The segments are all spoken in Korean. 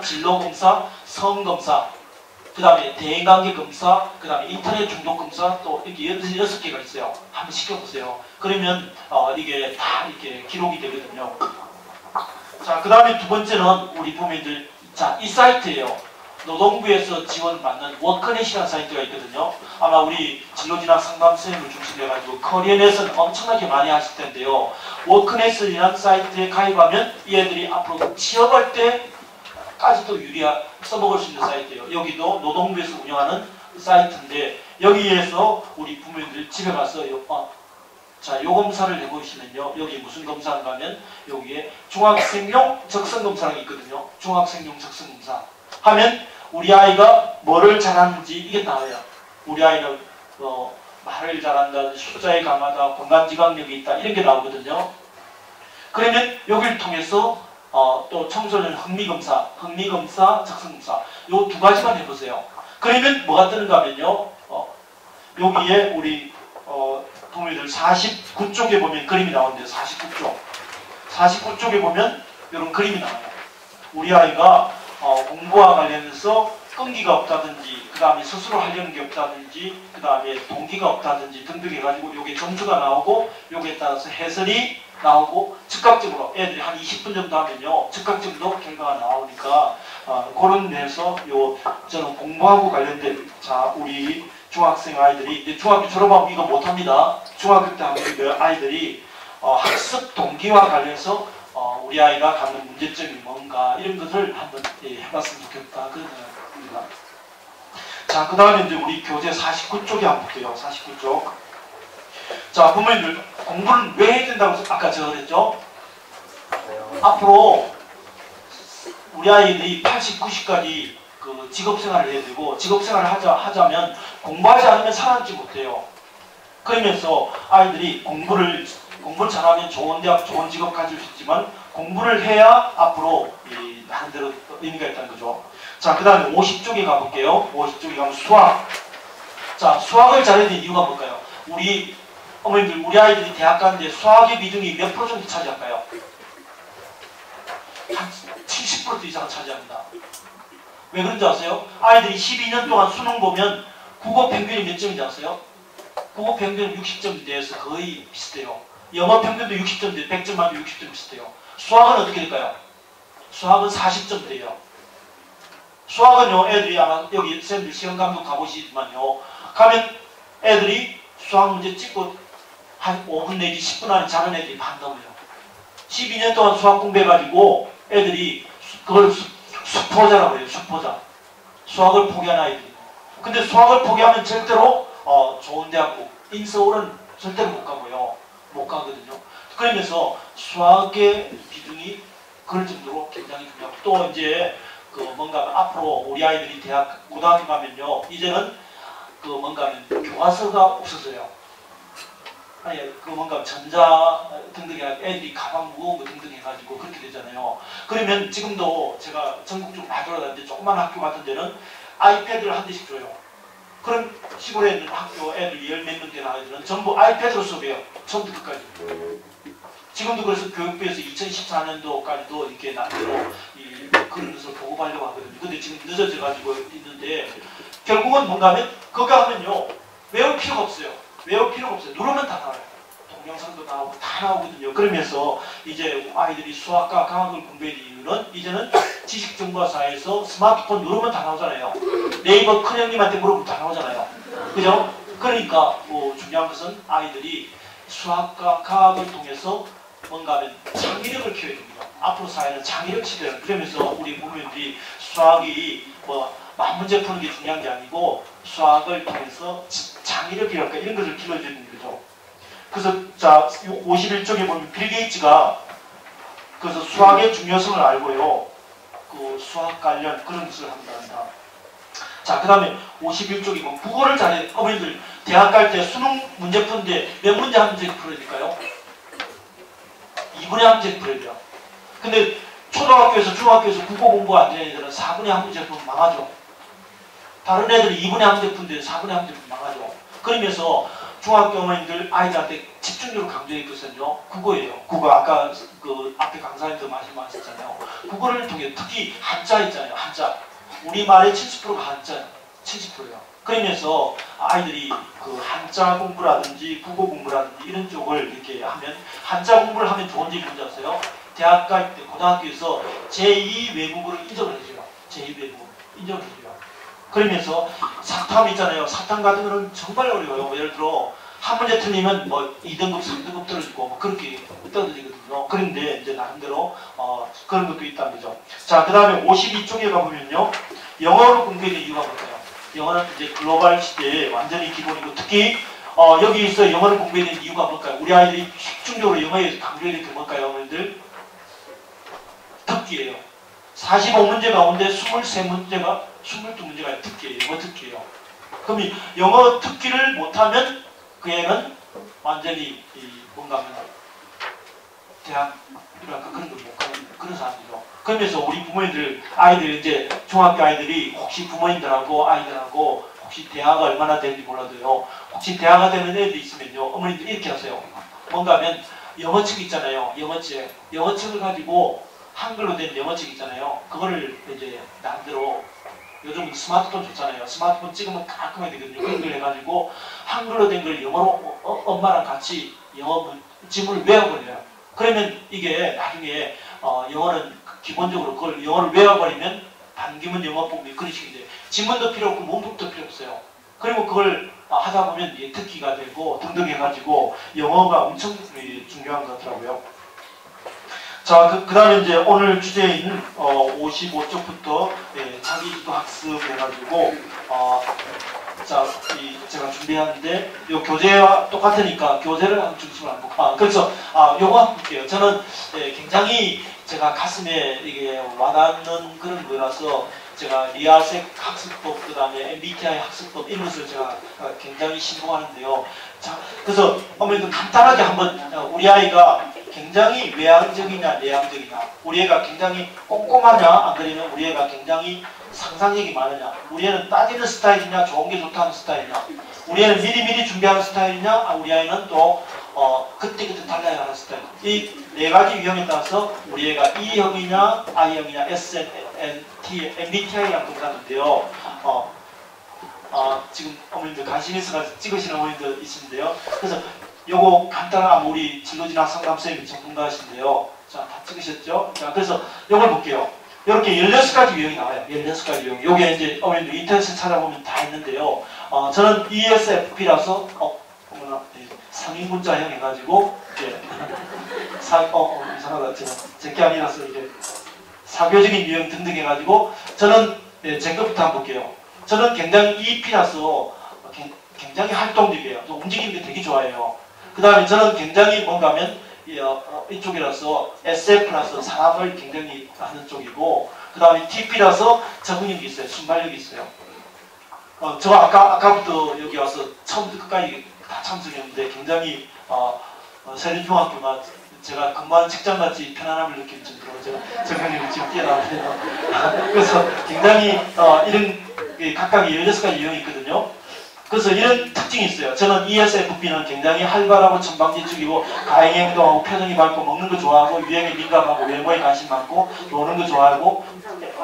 진로검사, 성검사, 그 다음에 대인관계검사, 그 다음에 인터넷 중독검사, 또 이렇게 6개가 있어요. 한번 시켜보세요. 그러면 이게 다 이렇게 기록이 되거든요. 자, 그 다음에 두 번째는 우리 부모님들, 자, 이 사이트예요. 노동부에서 지원받는 워크넷이라는 사이트가 있거든요. 아마 우리 진로진학 상담선생님을 중심으로 해가지고 커리어넷은 엄청나게 많이 하실 텐데요. 워크넷이라는 사이트에 가입하면 이 애들이 앞으로 취업할 때까지도 써먹을 수 있는 사이트예요. 여기도 노동부에서 운영하는 사이트인데 여기에서 우리 부모님들 집에 가서 자, 요 검사를 해보시면요. 여기 무슨 검사인가 하면 여기에 중학생용 적성검사라는 게 있거든요. 중학생용 적성검사 하면 우리 아이가 뭐를 잘하는지 이게 나와요. 우리 아이는 말을 잘한다, 숫자에 강하다, 공간지각력이 있다 이런 게 나오거든요. 그러면 여기를 통해서 또 청소년 흥미검사, 적성검사 요 두 가지만 해보세요. 그러면 뭐가 뜨는가 하면요. 여기에 우리 부모님들 49쪽에 보면 그림이 나오는데요. 49쪽에 보면 이런 그림이 나와요. 우리 아이가 공부와 관련해서 끈기가 없다든지, 그 다음에 스스로 하려는 게 없다든지, 그 다음에 동기가 없다든지 등등 해가지고 요게 점수가 나오고 요기에 따라서 해설이 나오고 즉각적으로 애들이 한 20분 정도 하면요 즉각적으로 결과가 나오니까 그런 데서 저는 공부하고 관련된 자 우리 중학생 아이들이 이제 중학교 졸업하고 이거 못합니다. 중학교 때 하면 아이들이 학습 동기와 관련해서 우리 아이가 갖는 문제점이 뭔가 이런 것을 한번 해봤으면 좋겠다 그런 생각입니다. 자, 그 다음에 이제 우리 교재 49쪽에 한번 볼게요. 49쪽. 자, 부모님들 공부를 왜 해야 된다고 아까 제가 그랬죠? 앞으로 우리 아이들이 80, 90까지 그 직업생활을 해야 되고 직업생활을 하자면 공부하지 않으면 살아남지 못해요. 그러면서 아이들이 공부를 잘하면 좋은 대학, 좋은 직업 가질 수 있지만 공부를 해야 앞으로 나름대로 의미가 있다는 거죠. 자, 그 다음에 50쪽에 가볼게요. 50쪽에 가면 수학. 자, 수학을 잘해야 되는 이유가 뭘까요? 우리 어머님들, 우리 아이들이 대학 가는데 수학의 비중이 몇 프로 정도 차지할까요? 한 70% 이상은 차지합니다. 왜 그런지 아세요? 아이들이 12년 동안 수능 보면 국어 평균이 몇 점인지 아세요? 국어 평균은 60점 대해서 거의 비슷해요. 영어 평균도 60점 대 100점 만점 60점 비슷해요. 수학은 어떻게 될까요? 수학은 40점 돼요. 수학은요, 애들이 아마 여기 쌤들 시험 감독 가보시지만요, 가면 애들이 수학 문제 찍고 한 5분 내지 10분 안에 자는 애들이 많다고요. 12년 동안 수학 공부해가지고 애들이 그걸 수포자라고 해요. 수포자. 수학을 포기한 아이들이. 근데 수학을 포기하면 절대로 좋은 대학교, 인서울은 절대로 못 가고요. 못 가거든요. 그러면서 수학의 비중이 그럴 정도로 굉장히 중요하고 또 이제 뭔가 앞으로 우리 아이들이 대학, 고등학교 가면요. 이제는 뭔가 교과서가 없어져요. 아니, 뭔가 전자 등등 해가지고 애들이 가방 무거운 거 등등 해가지고 그렇게 되잖아요. 그러면 지금도 제가 전국적으로 다 돌아다니는데 조그만 학교 같은 데는 아이패드를 한 대씩 줘요. 그럼 시골에 있는 학교 애들 열 몇 명 되는 아이들은 전부 아이패드로 수업해요. 처음부터 끝까지. 지금도 그래서 교육부에서 2014년도까지도 이렇게 나름대로 그런 것을 보고하려고 하거든요. 근데 지금 늦어져 가지고 있는데 결국은 뭔가 하면 거기 하면요. 외울 필요가 없어요. 외울 필요가 없어요. 누르면 다 나와요. 동영상도 나오고 다 나오거든요. 그러면서 이제 아이들이 수학과 과학을 공부해야 되는 이유는 이제는 지식정보사에서 스마트폰 누르면 다 나오잖아요. 네이버 큰형님한테 물어보면 다 나오잖아요. 그죠? 그러니까 중요한 것은 아이들이 수학과 과학을 통해서 뭔가 하면 창의력을 키워야 됩니다. 앞으로 사회는 창의력 시대예요. 그러면서 우리 부모님들이 수학이 만문제 푸는 게 중요한 게 아니고 수학을 통해서 창의력이랄까 이런 것을 길러주는 거죠. 그래서 자 51쪽에 보면 빌 게이츠가 그래서 수학의 중요성을 알고요. 그 수학 관련 그런 것을 한다. 자, 그 다음에 51쪽이 뭐 국어를 잘해. 어머니들 대학 갈 때 수능 문제 푸는데 몇 문제 한 문제 풀어야 될까요? 2분의 1 문제 풀어야 돼요. 근데 초등학교에서 중학교에서 국어 공부 안 되는 애들은 4분의 1 문제 풀면 망하죠. 다른 애들은 2분의 1 문제 푸는데 4분의 1 문제 풀면 망하죠. 그러면서 중학교 어머님들 아이들한테 집중적으로 강조할 것은요, 국어예요. 국어. 아까 그 앞에 강사님도 말씀하셨잖아요. 국어를 통해 특히 한자 있잖아요. 한자. 우리말의 70%가 한자예요. 70%예요. 그러면서 아이들이 그 한자 공부라든지 국어 공부라든지 이런 쪽을 이렇게 하면, 한자 공부를 하면 좋은 점이 뭔지 아세요? 대학 갈 때, 고등학교에서 제2 외국어를 인정을 해줘요. 제2 외국어 인정을 해줘요. 그러면서 사탐 있잖아요. 사탐 같은 거는 정말 어려워요. 예를 들어 한 문제 틀리면 뭐 2등급, 3등급 떨어지고 뭐 그렇게 떨어지거든요. 그런데 이제 나름대로 그런 것도 있다는 거죠. 자, 그 다음에 52쪽에 가보면요. 영어로 공부해야 이유가 뭘까요? 영어는 이제 글로벌 시대에 완전히 기본이고, 특히 여기서 영어를 공부해야 되는 이유가 뭘까요? 우리 아이들이 집중적으로 영어에 강조해야 되는 게 뭘까요, 어머니들? 특기예요. 45문제 가운데 23문제가 22문제가 특기예요. 영어 특기예요. 그럼 영어 특기를 못하면 그 애는 완전히 뭔가 하면 대학이랄까 그런 걸 못 가는 그런 사람이죠. 그러면서 우리 부모님들 아이들 이제 중학교 아이들이 혹시 부모님들하고 아이들하고 혹시 대화가 얼마나 되는지 몰라도요. 혹시 대화가 되는 애들이 있으면요. 어머님들 이렇게 하세요. 뭔가 하면 영어책 있잖아요. 영어책을 가지고 한글로 된 영어책 있잖아요. 그거를 이제 나름대로 요즘 스마트폰 좋잖아요. 스마트폰 찍으면 깔끔하게 되거든요. 그런 걸 해가지고 한글로 된 걸 영어로 엄마랑 같이 영어 지문을 외워버려요. 그러면 이게 나중에 영어는 기본적으로 그걸 영어를 외워버리면 반기문 영어법이 그런 식인데 지문도 필요 없고 문법도 필요 없어요. 그리고 그걸 하다 보면 특기가 되고 등등 해가지고 영어가 엄청 중요한 것 같더라고요. 자, 그 다음에 이제 오늘 주제인 55쪽부터 자기주도 학습 해가지고 자, 제가 준비하는데 요 교재와 똑같으니까 교재를 한 중심으로 한번 그래서 요거 한번 볼게요. 저는 굉장히 제가 가슴에 이게 와닿는 그런 거라서 제가 리아색 학습법, 그 다음에 MBTI 학습법 이런 것을 제가 굉장히 신봉하는데요. 자, 그래서 어머니도 간단하게 한번 우리 아이가 굉장히 외향적이냐 내향적이냐, 우리 애가 굉장히 꼼꼼하냐 안 그러면 우리 애가 굉장히 상상력이 많으냐, 우리 애는 따지는 스타일이냐 좋은 게 좋다는 스타일이냐, 우리 애는 미리미리 준비하는 스타일이냐, 우리 아이는 또 그때그때 달라야 하는 스타일. 이 네 가지 유형에 따라서 우리 애가 E형이냐 I형이냐 SNT, MBTI랑 똑같은데요. 지금 어머님들 관심 있어서 찍으시는 어머님들 있는데요. 그래서 요거 간단한 우리 진로진학 상담쌤이 전문가이신데요. 자, 다 찍으셨죠? 자, 그래서 요걸 볼게요. 이렇게 16가지 유형이 나와요. 16가지 유형. 요게 이제 어머님들 인터넷에 찾아보면 다 있는데요. 저는 ESFP라서 어머나 상위문자형 해가지고 이제 이상하다. 제게 아니라서 이게 사교적인 유형 등등 해가지고 저는 제 것부터 한번 볼게요. 저는 굉장히 EP라서 굉장히 활동적이에요. 움직이는 게 되게 좋아해요. 그 다음에 저는 굉장히 뭔가 하면 이쪽이라서 SF라서 사람을 굉장히 하는 쪽이고, 그 다음에 TP라서 적응력이 있어요. 순발력이 있어요. 저 아까부터 여기 와서 처음부터 끝까지 다 참석했는데 굉장히 세린중학교가 제가 근무하는 직장같이 편안함을 느낄 정도로 제가 적응력이 지금 뛰어나는데요. 그래서 굉장히 이런 각각의 16가지 유형이 있거든요. 그래서 이런 특징이 있어요. 저는 ESFP는 굉장히 활발하고 천방지축이고 가행행동하고 표정이 밝고 먹는 거 좋아하고 유행에 민감하고 외모에 관심 많고 노는 거 좋아하고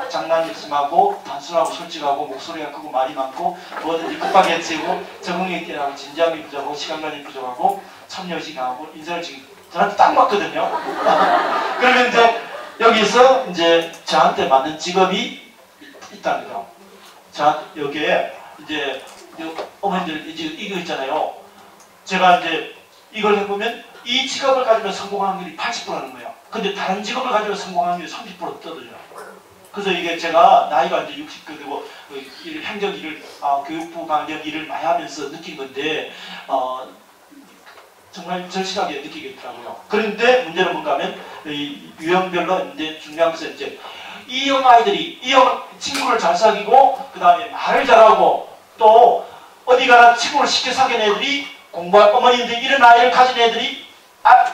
장난이 심하고 단순하고 솔직하고 목소리가 크고 말이 많고 뭐든지 급하게 치고 적응력이 뛰어나고 진지함이 부족하고 시간관이 부족하고 참여의식이 강하고 인사를 지금 저한테 딱 맞거든요. 그러면 이제 여기서 이제 저한테 맞는 직업이 있다는 거죠. 자, 여기에 이제 어머님들 이거 있잖아요. 제가 이제 이걸 해보면 이 직업을 가지면 성공하는 확률이 80%라는 거예요. 근데 다른 직업을 가지고 성공하는 확률이 30% 떠들어요. 그래서 이게 제가 나이가 이제 60대 되고 행정 일을 교육부 관련 일을 많이 하면서 느낀 건데 정말 절실하게 느끼겠더라고요. 그런데 문제는 뭔가 하면 유형별로 이제 중요한 것은 이제 E형 아이들이 E형 친구를 잘 사귀고 그 다음에 말을 잘하고 또 어디 가나 친구를 쉽게 사귀는 애들이 공부할 어머니들 이런 아이를 가진 애들이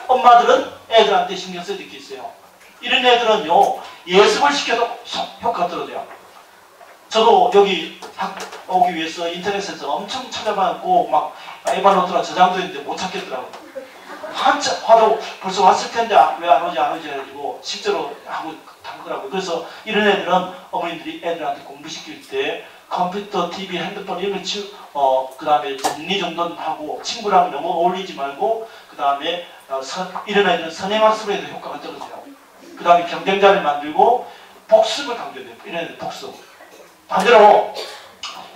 엄마들은 애들한테 신경 써야 될 게 있어요. 이런 애들은요 예습을 시켜도 효과가 떨어져요. 저도 여기 오기 위해서 인터넷에서 엄청 찾아봤고 막 에바노트랑 저장도 했는데 못 찾겠더라고요. 한참 화도 벌써 왔을 텐데 왜 안 오지 해가지고 실제로 하고 당더라고요. 그래서 이런 애들은 어머님들이 애들한테 공부시킬 때 컴퓨터, TV, 핸드폰 이런 거 그 다음에 정리 정돈 하고 친구랑 너무 어울리지 말고 그 다음에 이런 애들은 선행학습에도 효과가 떨어져요. 그 다음에 경쟁자를 만들고 복습을 강조해요. 이런 애들 복습. 반대로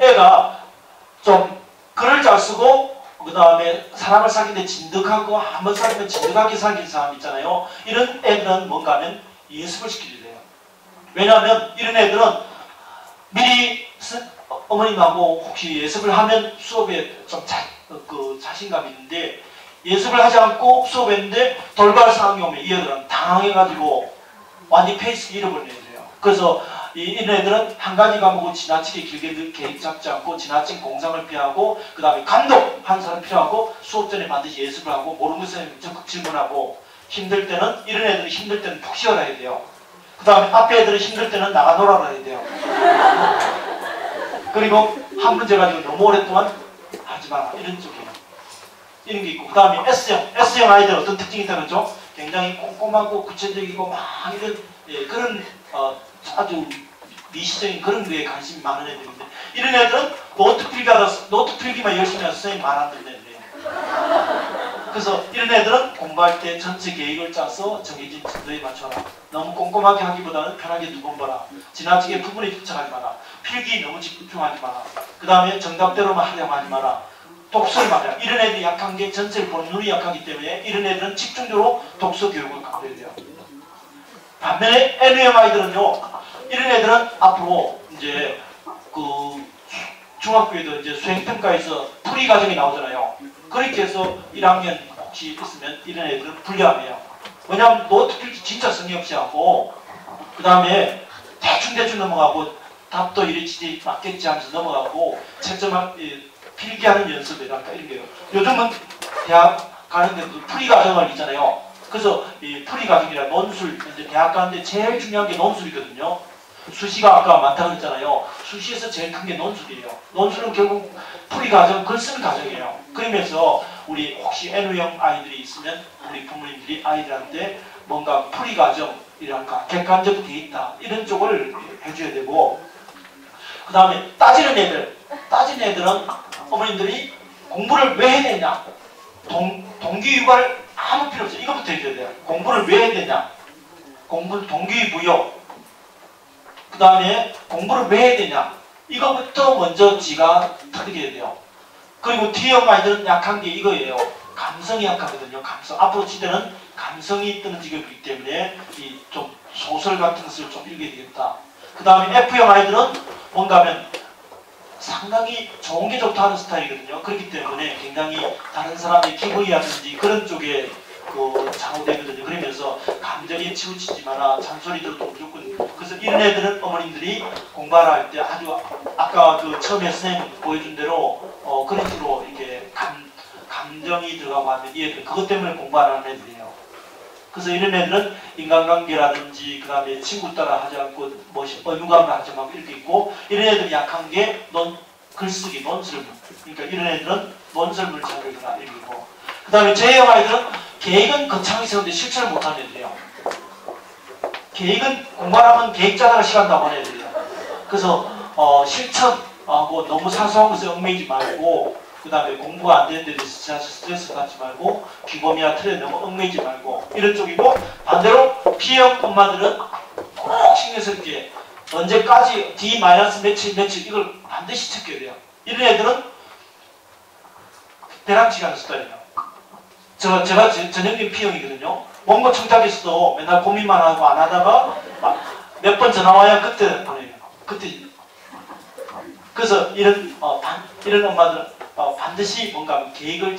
애가 좀 글을 잘 쓰고 그 다음에 사람을 사귀는데 진득하고 한번 사귀면 진득하게 사귀는 사람 있잖아요. 이런 애들은 뭔가 하면 예습을 시켜줘야 돼요. 왜냐하면 이런 애들은 미리 어머님하고 혹시 예습을 하면 수업에 좀 자신감이 있는데 예습을 하지 않고 수업했는데 돌발 상황이 오면 이 애들은 당황해가지고 완전히 페이스 잃어버리는 애들이에요. 그래서 이런 애들은 한 가지 과목을 지나치게 길게 계획 잡지 않고 지나친 공상을 피하고 그 다음에 감독 한 사람 필요하고 수업 전에 반드시 예습을 하고 모르는 것을 적극 질문하고 힘들 때는 이런 애들은 힘들 때는 푹 쉬어라 해야 돼요. 그 다음에 앞에 애들은 힘들 때는 나가 놀아라 해야 돼요. 그리고 한 문제 가지고 너무 오랫동안 하지 마라 이런 쪽이에요. 이런 게 있고 그 다음에 S형 아이들 어떤 특징이 있다는 거죠? 굉장히 꼼꼼하고 구체적이고 막 이런 그런 아주 미시적인 그런 거에 관심이 많은 애들인데 이런 애들은 노트 필기만 열심히 해서 선생님 말 안 듣는 애들이에요. 그래서 이런 애들은 공부할 때 전체 계획을 짜서 정해진 진도에 맞춰라. 너무 꼼꼼하게 하기보다는 편하게 두 번 봐라. 지나치게 부분에 집착하지 마라. 필기 너무 집중하지 마라. 그 다음에 정답대로만 하려고 하지 마라. 독서를 말이야. 이런 애들이 약한 게 전체를 보는 눈이 약하기 때문에 이런 애들은 집중적으로 독서 교육을 강조해야 돼요. 반면에 N형 아이들은요, 이런 애들은 앞으로 이제 그 중학교에도 이제 수행평가에서 풀이 과정이 나오잖아요. 그렇게 해서 1학년 혹시 있으면 이런 애들은 불리함이에요. 왜냐하면 노트 필기 진짜 성의 없이 하고 그 다음에 대충 넘어가고 답도 이리지리 맞겠지 하면서 넘어가고 채점할 필기하는 연습이랄까 이런 게요. 요즘은 대학 가는데도 풀이 과정을 있잖아요. 그래서 이 풀이 과정이라 논술, 이제 대학 가는데 제일 중요한 게 논술이거든요. 수시가 아까 많다고 했잖아요. 수시에서 제일 큰 게 논술이에요. 논술은 결국 풀이 과정, 글 쓰는 과정이에요. 그러면서 우리 혹시 N형 아이들이 있으면 우리 부모님들이 아이들한테 뭔가 풀이 과정이랄까 객관적 데이터 이런 쪽을 해줘야 되고 그 다음에 따지는 애들은 어머님들이 공부를 왜 해야 되냐 동기유발 아무 필요 없어요. 이것부터 해줘야 돼요. 공부를 왜 해야 되냐 동기부여 그 다음에 공부를 왜 해야 되냐 이거부터 먼저 지가 터득해야 돼요. 그리고 T형 아이들은 약한 게 이거예요. 감성이 약하거든요. 감성. 앞으로 시대는 감성이 뜨는 직업이기 때문에 이 좀 소설 같은 것을 좀 읽어야 되겠다. 그 다음에 F형 아이들은 뭔가 하면 상당히 좋은 게 좋다 하는 스타일이거든요. 그렇기 때문에 굉장히 다른 사람의 기분이라든지 그런 쪽에 좌우되거든요. 그러면서 감정에 치우치지 마라. 잔소리들도 무조건. 그래서 이런 애들은 어머님들이 공부를 할 때 아주 아까 처음에 선생님 보여준 대로 그런 식으로 이렇게 감정이 들어가고 하면 이 애들 그것 때문에 공부 안 하는 애들이에요. 그래서 이런 애들은 인간관계라든지 그 다음에 친구 따라 하지 않고 의무감을 하지 않고 이렇게 있고 이런 애들이 약한 게 글쓰기, 논설문. 그러니까 이런 애들은 논설문을 잘 읽거나 이렇게 있고 그 다음에 J형 아이들은 계획은 거창하게 세우는데 실천을 못하는 애들이에요. 계획은 공부를 하면 계획 짜다가 시간 다 보내야 돼요. 그래서 실천하고 너무 사소한 것에 얽매이지 말고 그 다음에 공부가 안 되는 데 대해서 스트레스 받지 말고 규범이나 틀에 너무 얽매이지 말고 이런 쪽이고 반대로 P형 엄마들은 꼭 신경 쓸 게 언제까지 D- 며칠 이걸 반드시 체크해야 돼요. 이런 애들은 대략치기 하는 스타일이에요. 제가 전형적인 P형이거든요. 원고 청탁에서도 맨날 고민만 하고 안 하다가 몇 번 전화 와야 그때 보내요. 그때. 그래서 이런 엄마들은 반드시 뭔가 계획을